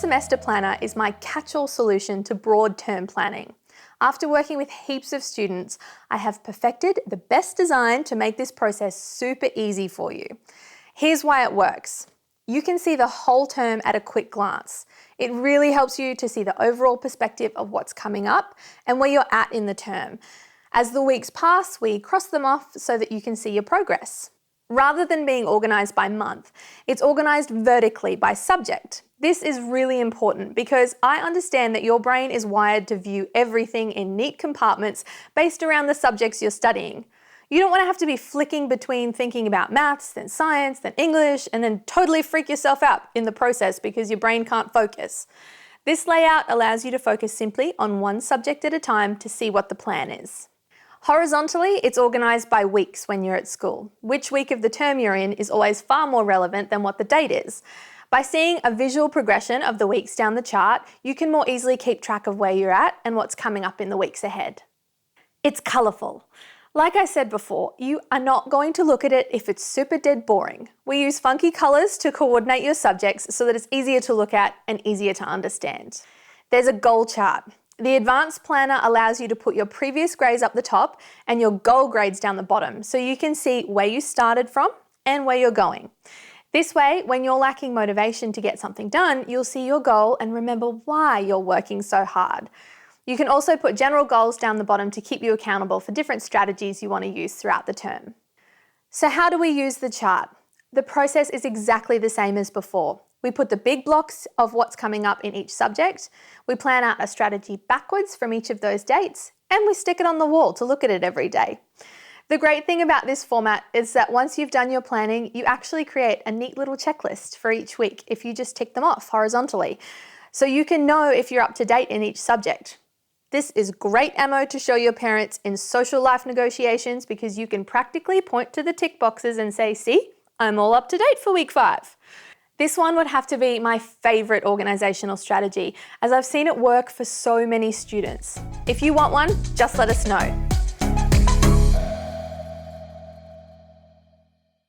semester planner is my catch-all solution to broad term planning. After working with heaps of students, I have perfected the best design to make this process super easy for you. Here's why it works. You can see the whole term at a quick glance. It really helps you to see the overall perspective of what's coming up and where you're at in the term. As the weeks pass, we cross them off so that you can see your progress. Rather than being organised by month, it's organised vertically by subject. This is really important because I understand that your brain is wired to view everything in neat compartments based around the subjects you're studying. You don't want to have to be flicking between thinking about maths, then science, then English, and then totally freak yourself out in the process because your brain can't focus. This layout allows you to focus simply on one subject at a time to see what the plan is. Horizontally, it's organised by weeks when you're at school. Which week of the term you're in is always far more relevant than what the date is. By seeing a visual progression of the weeks down the chart, you can more easily keep track of where you're at and what's coming up in the weeks ahead. It's colourful. Like I said before, you are not going to look at it if it's super dead boring. We use funky colours to coordinate your subjects so that it's easier to look at and easier to understand. There's a goal chart. The Advanced Planner allows you to put your previous grades up the top and your goal grades down the bottom so you can see where you started from and where you're going. This way, when you're lacking motivation to get something done, you'll see your goal and remember why you're working so hard. You can also put general goals down the bottom to keep you accountable for different strategies you want to use throughout the term. So how do we use the chart? The process is exactly the same as before. We put the big blocks of what's coming up in each subject, we plan out a strategy backwards from each of those dates, and we stick it on the wall to look at it every day. The great thing about this format is that once you've done your planning, you actually create a neat little checklist for each week if you just tick them off horizontally. So you can know if you're up to date in each subject. This is great ammo to show your parents in social life negotiations because you can practically point to the tick boxes and say, see, I'm all up to date for week 5. This one would have to be my favourite organisational strategy as I've seen it work for so many students. If you want one, just let us know.